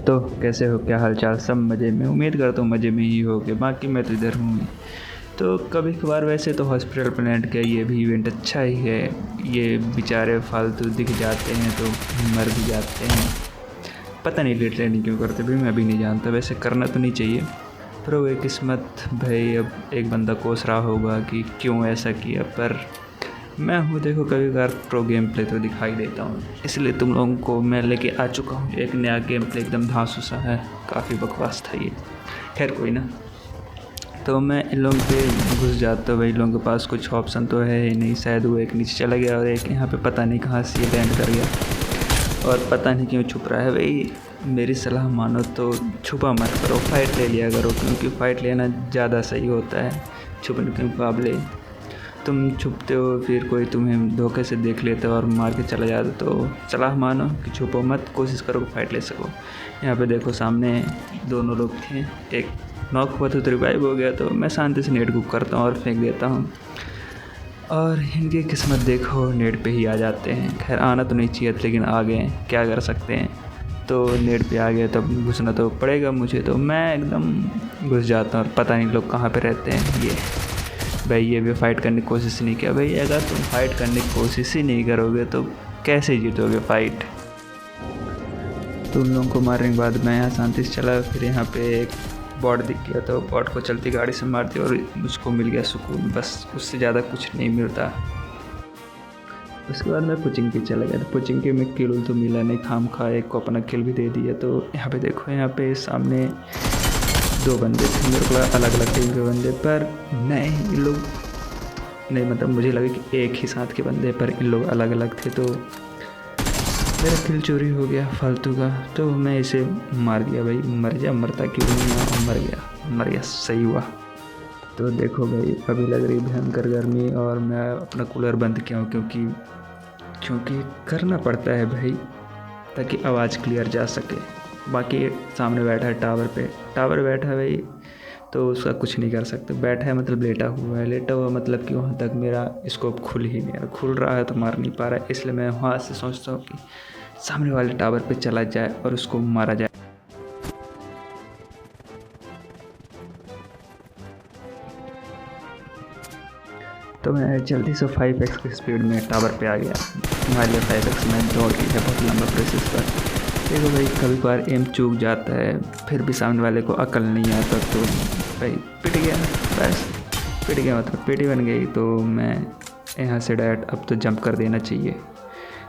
तो कैसे हो, क्या हालचाल? सब मज़े में? उम्मीद करता हूँ मज़े में ही होगे। बाकी मैं तो इधर हूँ। तो कभी कभार वैसे तो हॉस्पिटल प्लानेट का ये भी इवेंट अच्छा ही है। ये बेचारे फालतू दिख जाते हैं तो मर भी जाते हैं। पता नहीं लेट लैंडिंग क्यों करते भाई, मैं भी नहीं जानता। वैसे करना तो नहीं चाहिए, पर वो किस्मत भाई। अब एक बंदा कोस रहा होगा कि क्यों ऐसा किया, पर मैं हूँ देखो कभी कभार प्रो गेम प्ले तो दिखाई देता हूँ, इसलिए तुम लोगों को मैं लेके आ चुका हूँ एक नया गेम प्ले। एकदम धांसू सा है, काफ़ी बकवास था ये। खैर कोई ना। तो मैं इन लोगों पे घुस जाता हूँ भाई। इन लोगों के पास कुछ ऑप्शन तो है ही नहीं। शायद वो एक नीचे चला गया और एक यहाँ पे पता नहीं कहाँ से लैंड कर गया, और पता नहीं क्यों छुप रहा है भाई। मेरी सलाह मानो तो छुपा मत करो, फाइट ले लिया करो, क्योंकि फ़ाइट लेना ज़्यादा सही होता है छुपने के मुकाबले। तुम छुपते हो फिर कोई तुम्हें धोखे से देख लेता है और मार के चला जाता, तो सलाह मानो कि छुपो मत, कोशिश करो कि फ़ाइट ले सको। यहाँ पे देखो सामने दोनों लोग थे, एक नॉक हुआ तो रिवाइव हो गया, तो मैं शांति से नेट कुक करता हूँ और फेंक देता हूँ, और इनकी किस्मत देखो नेट पे ही आ जाते हैं। खैर आना तो नहीं चाहिए लेकिन आ गए, क्या कर सकते हैं। तो नेट पे आ गए तब घुसना तो पड़ेगा मुझे, तो मैं एकदम घुस जाता हूँ और पता नहीं लोग कहाँ पे रहते हैं। ये भाई ये भी फ़ाइट करने की कोशिश नहीं किया भाई। अगर तुम फाइट करने की कोशिश ही नहीं करोगे तो कैसे जीतोगे फाइट। तो उन लोगों को मारने के बाद मैं यहाँ शांति से चला। फिर यहाँ पे एक बॉट दिख गया, तो बॉट को चलती गाड़ी से मार दिया और मुझको मिल गया सुकून, बस उससे ज़्यादा कुछ नहीं मिलता। उसके बाद मैं पुचिंग पे चला गया। तो पुचिंग के में किल तो मिला नहीं, खाम खा एक को अपना किल भी दे दिया। तो यहाँ पे देखो, यहाँ पे सामने दो बंदे थे मेरे को, अलग अलग टीम के बंदे, पर नहीं इन लोग नहीं, मतलब मुझे लगा कि एक ही साथ के बंदे, पर इन लोग अलग अलग थे। तो मेरा किल चोरी हो गया फालतू का, तो मैं इसे मार दिया भाई। मर जा, मरता क्यों नहीं, मर गया, सही हुआ। तो देखो भाई अभी लग रही भयंकर गर्मी और मैं अपना कूलर बंद किया हूँ, क्योंकि करना पड़ता है भाई ताकि आवाज़ क्लियर जा सके। बाकी सामने बैठा है टावर बैठा है भाई, तो उसका कुछ नहीं कर सकते। बैठा है मतलब लेटा हुआ मतलब कि वहाँ तक मेरा स्कोप खुल ही नहीं रहा। खुल रहा है तो मार नहीं पा रहा है, इसलिए मैं वहाँ से सोचता हूँ कि सामने वाले टावर पे चला जाए और उसको मारा जाए। तो मैं जल्दी से 5x की स्पीड में टावर पे आ गया। हमारे लिए 5x में दौड़ की है बहुत लंबा प्रोसेस पर। देखो भाई कभी बार एम चूक जाता है, फिर भी सामने वाले को अकल नहीं आता, तो भाई पिट गया, बस पिट गया मतलब पेटी बन गई। तो मैं यहाँ से डायरेक्ट अब तो जंप कर देना चाहिए,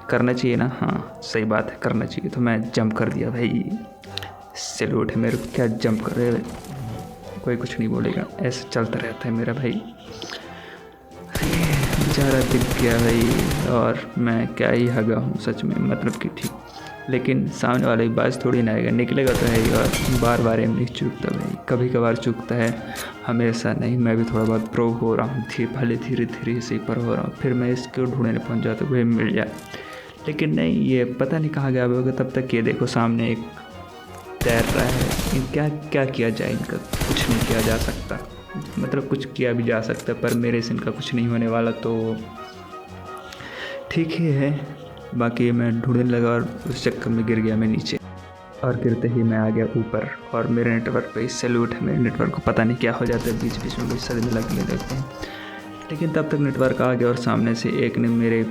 करना चाहिए ना, हाँ सही बात है करना चाहिए। तो मैं जंप कर दिया भाई, सैल्यूट है मेरे को, क्या जंप करे, कोई कुछ नहीं बोलेगा, ऐसे चलता रहता है मेरा भाई। बेचारा दिख गया भाई, और मैं क्या ही हगा हूँ सच में, मतलब कि ठीक। लेकिन सामने वाले की बात थोड़ी ना आएगा, निकलेगा तो है ही। और बार बार एम नहीं चूकता भाई, कभी कभार चूकता है, हमेशा नहीं। मैं भी थोड़ा बहुत प्रो हो रहा हूँ, भले धीरे धीरे से पर हो रहा हूँ, फिर मैं इसको ढूंढने पहुँच जाता हूँ, वही मिल जाए। लेकिन नहीं, ये पता नहीं कहाँ गया होगा। तब तक ये देखो सामने एक तैर रहा है। क्या क्या किया जाए, इनका कुछ नहीं किया जा सकता, मतलब कुछ किया भी जा सकता पर मेरे से इनका कुछ नहीं होने वाला, तो ठीक ही है। बाकी मैं ढूंढने लगा और उस चक्कर में गिर गया मैं नीचे, और गिरते ही मैं आ गया ऊपर। और मेरे नेटवर्क पे सैल्यूट है, मेरे नेटवर्क को पता नहीं क्या हो जाता है, बीच बीच में कुछ सदमे लगने लगते हैं। लेकिन तब तक नेटवर्क आ गया और सामने से एक ने मेरे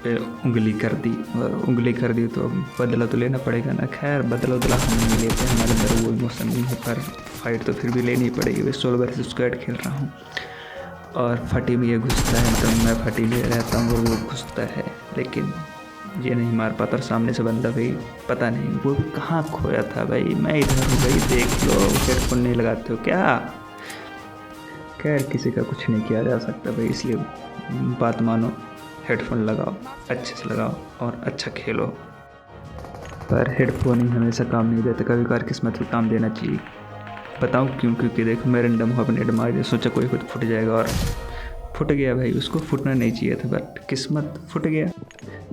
पे उंगली कर दी, और उंगली कर दी तो बदला तो लेना पड़ेगा ना। खैर बदला हम नहीं लेते, हमारे अंदर वो इमोशन नहीं है, पर फाइट तो फिर भी लेनी पड़ेगी। मैं 16 वर्सेस स्क्वाड खेल रहा हूँ और फटी में ये घुसता है, तो मैं फटी में रहता हूँ और वो घुसता है, लेकिन ये नहीं मार पाता। और सामने से बंदा भाई पता नहीं वो कहाँ खोया था भाई, मैं इधर हूँ भाई, देख लो, हेडफोन नहीं लगाते हो क्या। खैर किसी का कुछ नहीं किया जा सकता भाई, इसलिए बात मानो, हेडफोन लगाओ, अच्छे से लगाओ और अच्छा खेलो। पर हेडफोन ही हमेशा काम नहीं देता, कभी कभार किस्मत भी काम देना चाहिए। बताऊँ क्यों? क्योंकि देखो मैं रैंडम हो अपने मार दिया, सोचा कोई खुद फुट जाएगा, और फुट गया भाई। उसको फुटना नहीं चाहिए था, बट किस्मत फुट गया।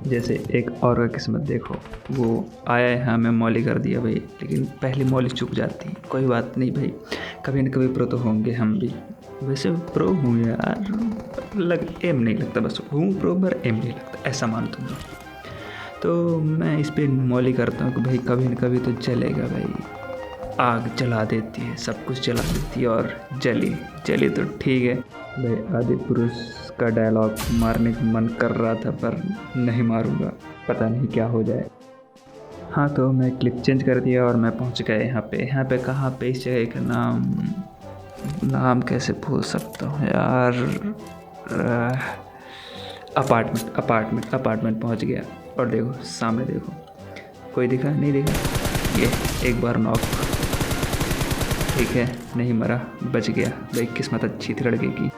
जैसे एक और का किस्मत देखो, वो आया है हमें मॉली कर दिया भाई, लेकिन पहली मॉली चुक जाती है। कोई बात नहीं भाई, कभी न कभी प्रो तो होंगे हम भी। वैसे प्रो हूँ यार, एम नहीं लगता, बस हूँ प्रो पर एम नहीं लगता, ऐसा मान तुम। तो मैं इस पर मॉली करता हूँ कि भाई कभी न कभी तो जलेगा भाई। आग जला देती है, सब कुछ जला देती है, और जली तो ठीक है भाई। आदि पुरुष का डायलॉग मारने का मन कर रहा था पर नहीं मारूंगा, पता नहीं क्या हो जाए। हाँ, तो मैं क्लिप चेंज कर दिया और मैं पहुंच गया यहाँ पे कहाँ पे, इस जगह का नाम कैसे भूल सकता हूँ यार। अपार्टमेंट पहुंच गया। और देखो सामने देखो, कोई दिखा नहीं दिखा। ये एक बार नॉक, ठीक है, नहीं मरा, बच गया भाई, किस्मत अच्छी थी लड़के की।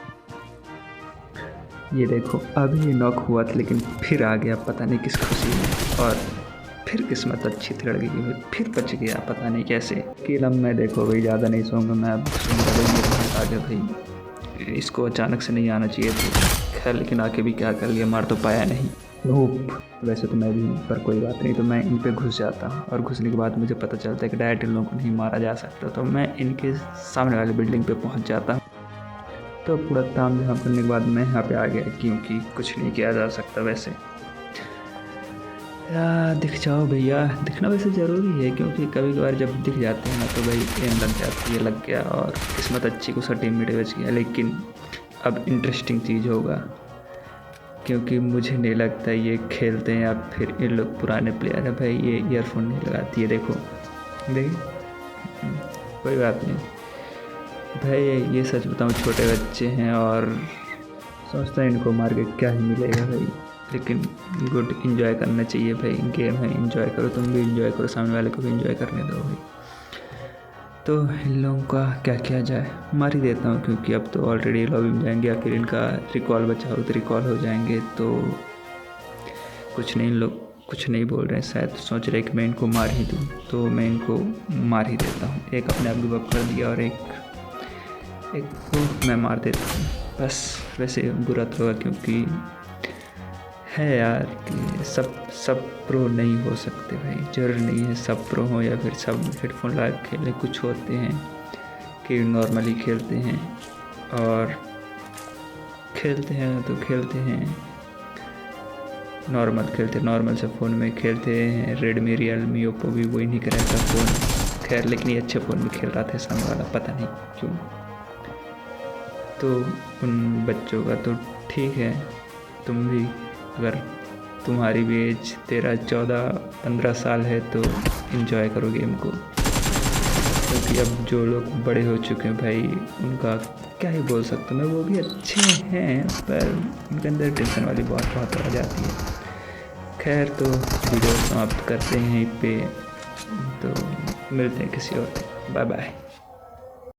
ये देखो अभी ये नॉक हुआ था लेकिन फिर आ गया, पता नहीं किस खुशी में, और फिर किस्मत अच्छी थी लड़के की भाई, फिर बच गया, पता नहीं कैसे। किलम मैं देखो भाई ज़्यादा नहीं सोऊंगा मैं, अब सोऊंगा भाई मेरे हाथ आ गया भाई, इसको अचानक से नहीं आना चाहिए था। खैर लेकिन आके भी क्या कर लिया, मार तो पाया नहीं। वैसे तो मैं भी हूँ, पर कोई बात नहीं। तो मैं इन पे घुस जाता हूँ, और घुसने के बाद मुझे पता चलता है कि डायरेक्ट इन लोगों को नहीं मारा जा सकता, तो मैं इनके सामने वाली बिल्डिंग पे पहुँच जाता हूँ। तो पूरा काम यहाँ करने के बाद मैं यहाँ पे आ गया, क्योंकि कुछ नहीं किया जा सकता वैसे। दिख जाओ भैया, दिखना वैसे ज़रूरी है, क्योंकि कभी कभार जब दिख जाते हैं ना तो भाई एम लग जाती है, लग गया, और किस्मत अच्छी को टीममेट बच गया। लेकिन अब इंटरेस्टिंग चीज़ होगा, क्योंकि मुझे नहीं लगता ये खेलते हैं, या फिर इन लोग पुराने प्लेयर हैं भाई। ये ईयरफोन नहीं लगाती है, देखो कोई बात नहीं भाई, ये सच बताऊँ छोटे बच्चे हैं और सोचता है इनको मार के क्या ही मिलेगा भाई। लेकिन गुड, इन्जॉय करना चाहिए भाई, गेम है, इन्जॉय करो, तुम भी इन्जॉय करो, सामने वाले को भी इन्जॉय करने दो भाई। तो इन लोगों का क्या किया जाए, मार ही देता हूँ, क्योंकि अब तो ऑलरेडी लॉबी में जाएंगे, आखिर इनका रिकॉल बचा हो तो रिकॉल हो जाएंगे। तो कुछ नहीं, इन लोग कुछ नहीं बोल रहे हैं, शायद सोच रहे कि मैं इनको मार ही दूँ, तो मैं इनको मार ही देता हूँ। एक अपने आप गिव अप कर दिया और एक को मैं मार देता हूँ बस। वैसे बुरा तो होगा, क्योंकि है यार कि सब प्रो नहीं हो सकते भाई, जरूरी नहीं है सब प्रो हो या फिर सब हेडफोन लगा के खेलें। कुछ होते हैं कि नॉर्मली खेलते हैं, और खेलते हैं तो खेलते हैं नॉर्मल से फ़ोन में खेलते हैं। रेडमी, रियलमी, ओप्पो भी वही नहीं कर रहा था फ़ोन, खैर लेकिन ये अच्छे फ़ोन में खेल रहा था सामने वाला, पता नहीं क्यों। तो उन बच्चों का तो ठीक है, तुम भी अगर तुम्हारी भी एज 13, 14, 15 साल है तो इन्जॉय करो गेम को, क्योंकि अब जो लोग बड़े हो चुके हैं भाई उनका क्या ही बोल सकता हूँ मैं। वो भी अच्छे हैं पर उनके अंदर टेंशन वाली बहुत आ जाती है। खैर तो वीडियो समाप्त करते हैं यहीं पे, तो मिलते हैं किसी और, बाय बाय।